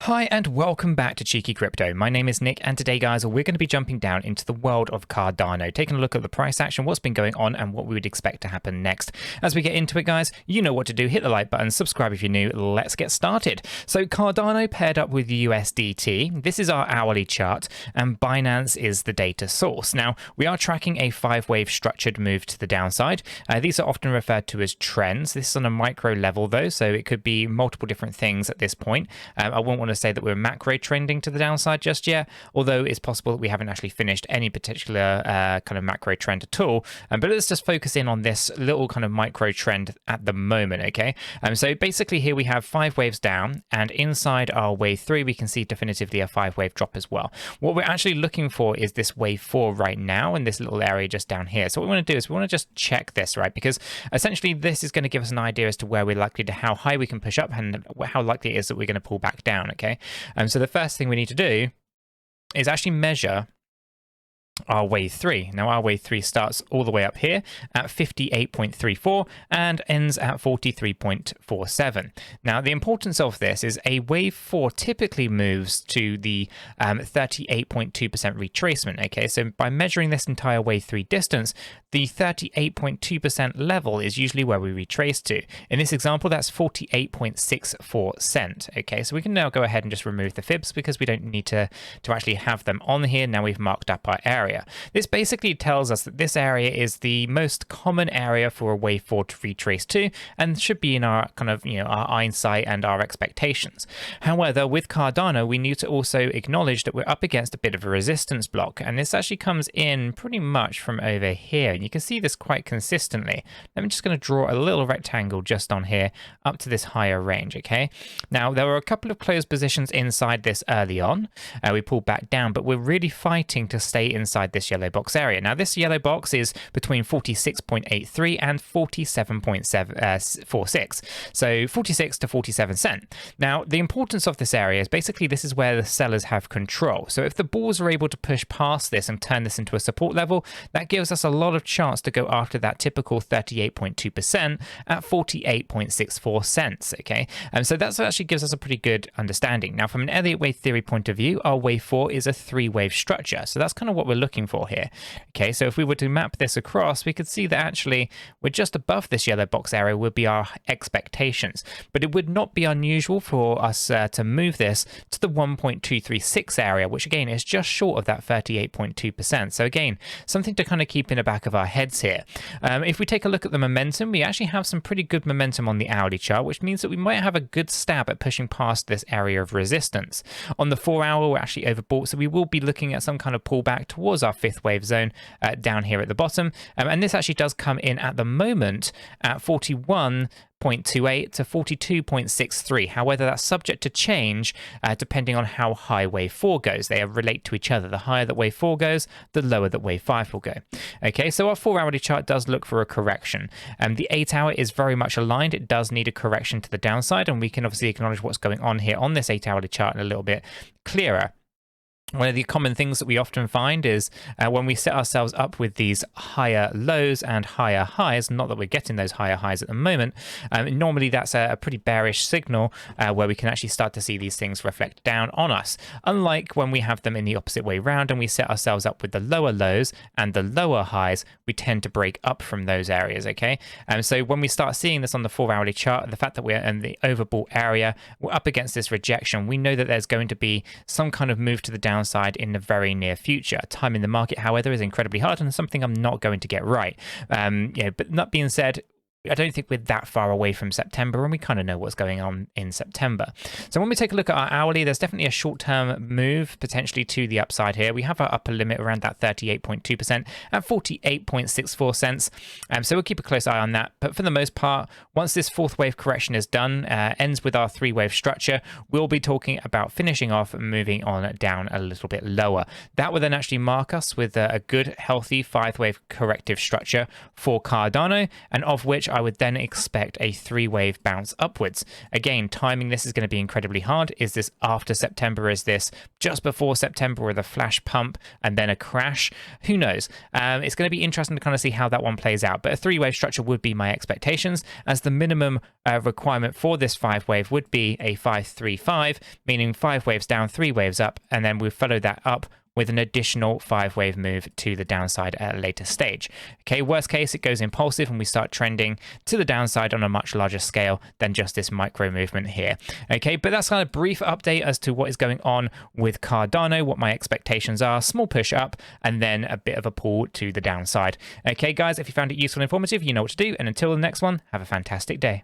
Hi and welcome back to Cheeky Crypto. My name is Nick and today guys we're going to be jumping down into the world of Cardano, taking a look at the price action, what's been going on and what we would expect to happen next. As we get into it guys, you know what to do, hit the like button, subscribe if you're new, let's get started. So Cardano paired up with USDT, this is our hourly chart and Binance is the data source. Now we are tracking a 5-wave structured move to the downside. These are often referred to as trends. This is on a micro level though, so it could be multiple different things at this point. I won't want to say that we're macro trending to the downside just yet, although it's possible that we haven't actually finished any particular kind of macro trend at all. But let's just focus in on this little kind of micro trend at the moment, okay? So basically here we have 5 waves down, and inside our wave 3 we can see definitively a 5-wave drop as well. What we're actually looking for is this wave 4 right now in this little area just down here. So what we want to do is we want to just check this, right? Because essentially this is going to give us an idea as to where we're likely to, how high we can push up and how likely it is that we're going to pull back down, okay? So the first thing we need to do is actually measure our wave 3. Now our wave 3 starts all the way up here at 58.34 and ends at 43.47. Now the importance of this is a wave 4 typically moves to the 38.2% retracement, okay? So by measuring this entire wave 3 distance, the 38.2% level is usually where we retrace to. In this example, that's 48.64 cent, okay? So we can now go ahead and just remove the fibs because we don't need to actually have them on here. Now we've marked up our area. This basically tells us that this area is the most common area for a wave 4 to retrace to and should be in our kind of, our eyesight and our expectations. However, with Cardano, we need to also acknowledge that we're up against a bit of a resistance block, and this actually comes in pretty much from over here, and you can see this quite consistently. I'm just going to draw a little rectangle just on here up to this higher range, okay? Now, there were a couple of closed positions inside this early on. We pulled back down, but we're really fighting to stay inside this yellow box area. Now this yellow box is between 46.83 and 47.46, so 46 to 47 cent. Now the importance of this area is basically this is where the sellers have control. So if the bulls are able to push past this and turn this into a support level, that gives us a lot of chance to go after that typical 38.2% at 48.64 cents, okay? So that actually gives us a pretty good understanding. Now from an Elliott wave theory point of view, our wave 4 is a 3-wave structure, so that's kind of what we're looking for here. Okay, so if we were to map this across, we could see that actually we're just above this yellow box area would be our expectations, but it would not be unusual for us to move this to the 1.236 area, which again is just short of that 38.2%. So again, something to kind of keep in the back of our heads here. If we take a look at the momentum, we actually have some pretty good momentum on the hourly chart, which means that we might have a good stab at pushing past this area of resistance. On the 4-hour, we're actually overbought, so we will be looking at some kind of pullback towards our 5th wave zone down here at the bottom, and this actually does come in at the moment at 41.28 to 42.63. However, that's subject to change depending on how high wave 4 goes. They relate to each other. The higher that wave 4 goes, the lower that wave 5 will go. Okay, so our 4-hourly chart does look for a correction. The 8-hour is very much aligned. It does need a correction to the downside, and we can obviously acknowledge what's going on here on this 8-hourly chart a little bit clearer. One of the common things that we often find is when we set ourselves up with these higher lows and higher highs, not that we're getting those higher highs at the moment, normally that's a pretty bearish signal where we can actually start to see these things reflect down on us. Unlike when we have them in the opposite way round and we set ourselves up with the lower lows and the lower highs, we tend to break up from those areas, okay? So when we start seeing this on the 4-hourly chart, the fact that we're in the overbought area, we're up against this rejection, we know that there's going to be some kind of move to the downside in the very near future. Time in the market, however, is incredibly hard and something I'm not going to get right. But that being said, I don't think we're that far away from September, and we kind of know what's going on in September. So when we take a look at our hourly, there's definitely a short-term move potentially to the upside here. We have our upper limit around that 38.2% at 48.64 cents. So we'll keep a close eye on that. But for the most part, once this 4th wave correction is done, ends with our 3-wave structure, we'll be talking about finishing off and moving on down a little bit lower. That will then actually mark us with a good, healthy 5-wave corrective structure for Cardano, and of which I would then expect a 3-wave bounce upwards. Again, timing this is going to be incredibly hard. Is this after September? Is this just before September with a flash pump and then a crash? Who knows? It's going to be interesting to kind of see how that one plays out. But a 3-wave structure would be my expectations, as the minimum requirement for this 5-wave would be a 5-3-5, meaning 5 waves down, 3 waves up, and then we follow that up with an additional 5-wave move to the downside at a later stage. Okay, worst case, it goes impulsive and we start trending to the downside on a much larger scale than just this micro movement here. Okay, but that's kind of a brief update as to what is going on with Cardano, what my expectations are, small push up, and then a bit of a pull to the downside. Okay, guys, if you found it useful and informative, you know what to do. And until the next one, have a fantastic day.